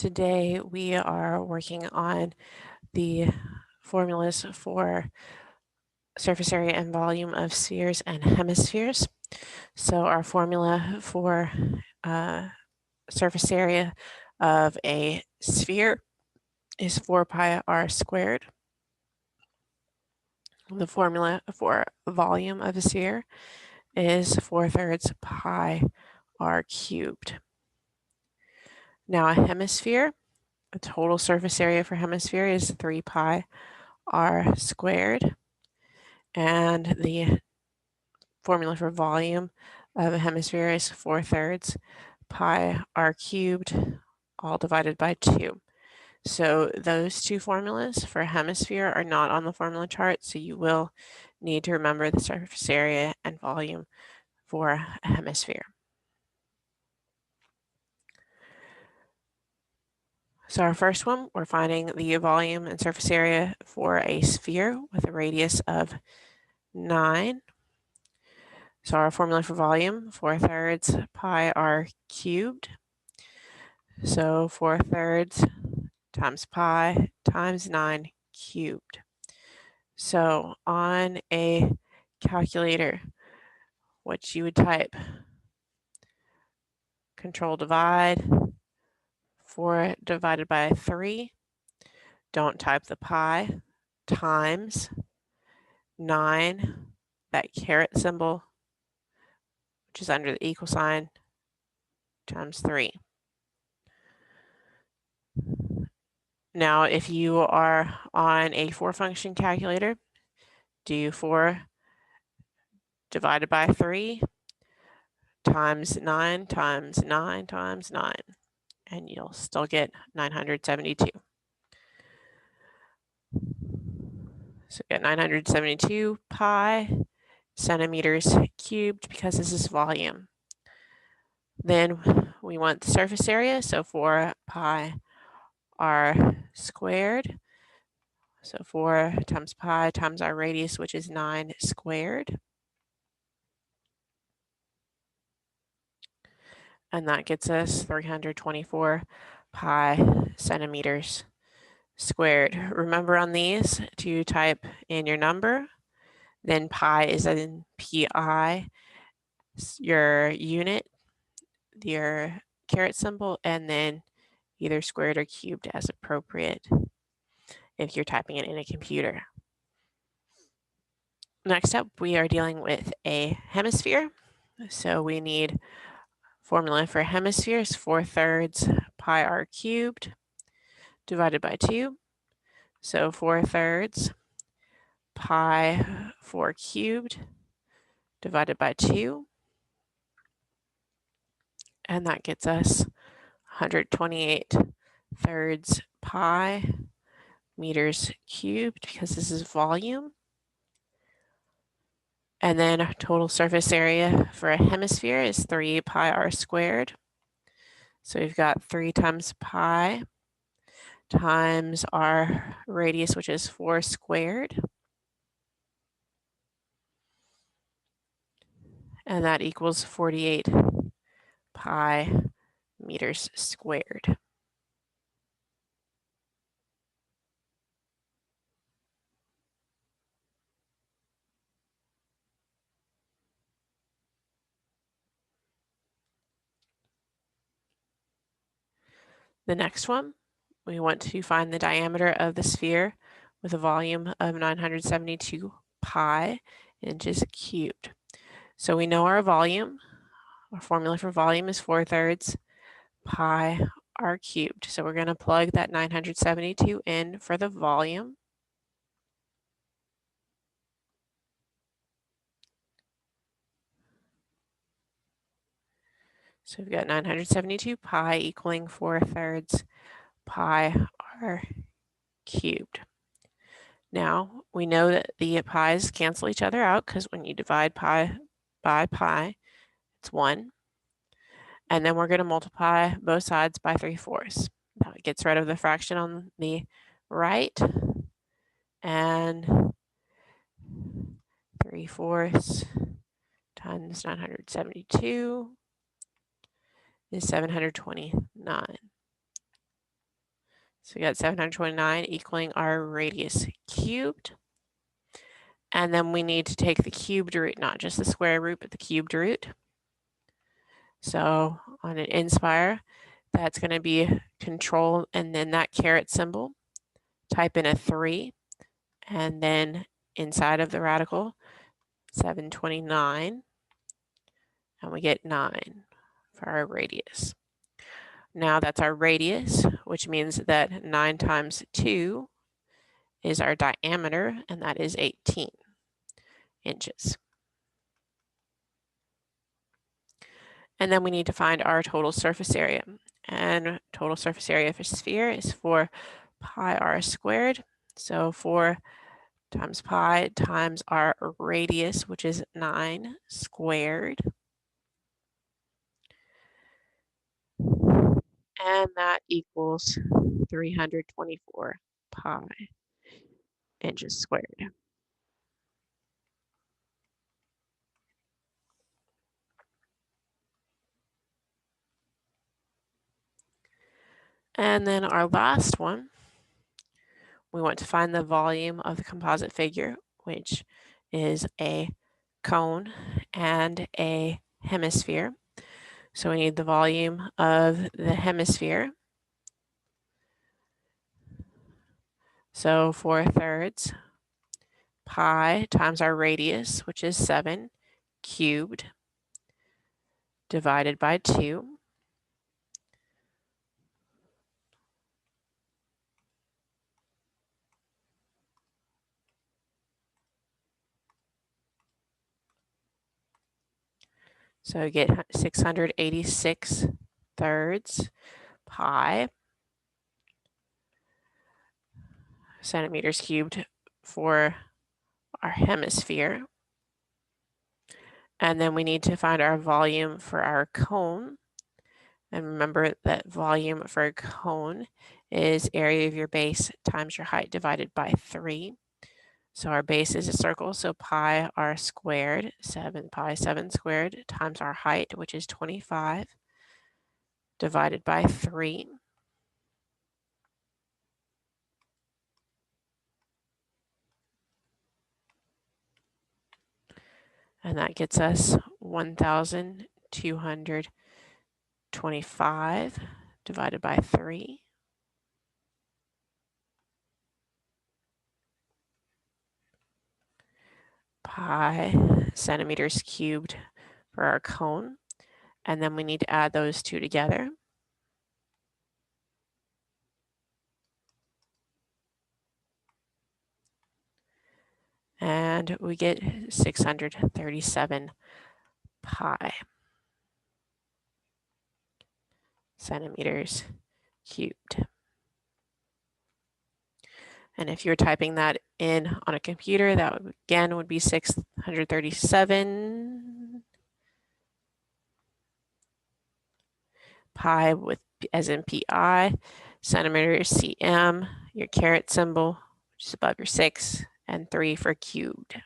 Today we are working on the formulas for surface area and volume of spheres and hemispheres. So our formula for surface area of a sphere is 4 pi r squared. The formula for volume of a sphere is 4/3 pi r cubed. Now a hemisphere, the total surface area for hemisphere is 3 pi r squared, and the formula for volume of a hemisphere is 4/3 pi r cubed, all divided by 2. So those two formulas for a hemisphere are not on the formula chart, so you will need to remember the surface area and volume for a hemisphere. So our first one, we're finding the volume and surface area for a sphere with a radius of 9. So our formula for volume, 4/3 pi r cubed. So 4/3 times pi times 9 cubed. So on a calculator, what you would type, control divide, 4 divided by 3, don't type the pi, times 9, that caret symbol, which is under the equal sign, times 3. Now, if you are on a 4-function calculator, do 4 divided by 3 times 9 times 9 times 9, and you'll still get 972. So we get 972 pi centimeters cubed because this is volume. Then we want the surface area, so 4 pi r squared. So 4 times pi times our radius, which is 9 squared. And that gets us 324 pi centimeters squared. Remember on these to type in your number, then pi is in pi, your unit, your caret symbol, and then either squared or cubed as appropriate if you're typing it in a computer. Next up, we are dealing with a hemisphere. So we need formula for hemispheres, 4/3 pi r cubed divided by 2. So 4/3 pi 4 cubed divided by 2. And that gets us 128/3 pi meters cubed because this is volume. And then total surface area for a hemisphere is 3 pi r squared. So we've got 3 times pi times our radius, which is 4 squared. And that equals 48 pi meters squared. The next one, we want to find the diameter of the sphere with a volume of 972 pi inches cubed. So we know our volume. Our formula for volume is 4/3 pi r cubed. So we're going to plug that 972 in for the volume. So we've got 972 pi equaling 4/3 pi r cubed. Now we know that the pi's cancel each other out because when you divide pi by pi, it's 1. And then we're going to multiply both sides by 3/4. That gets rid of the fraction on the right, and 3/4 times 972 is 729. So we got 729 equaling our radius cubed. And then we need to take the cubed root, not just the square root, but the cubed root. So on an Inspire, that's going to be control and then that caret symbol. Type in a 3, and then inside of the radical, 729, and we get 9 for our radius. Now that's our radius, which means that 9 times 2 is our diameter, and that is 18 inches. And then we need to find our total surface area. And total surface area of a sphere is 4 pi r squared. So 4 times pi times our radius, which is 9 squared. And that equals 324 pi inches squared. And then our last one, we want to find the volume of the composite figure, which is a cone and a hemisphere. So we need the volume of the hemisphere. So 4/3 pi times our radius, which is 7 cubed, divided by 2. So we get 686 thirds pi centimeters cubed for our hemisphere. And then we need to find our volume for our cone. And remember that volume for a cone is area of your base times your height divided by 3. So our base is a circle, so pi r squared, 7 pi 7 squared times our height, which is 25, divided by 3. And that gets us 1,225 divided by 3. Pi centimeters cubed for our cone. And then we need to add those two together. And we get 637 pi centimeters cubed. And if you're typing that in on a computer, that would, again would be 637 pi with as in pi, centimeters cm, your caret symbol, which is above your 6, and 3 for cubed.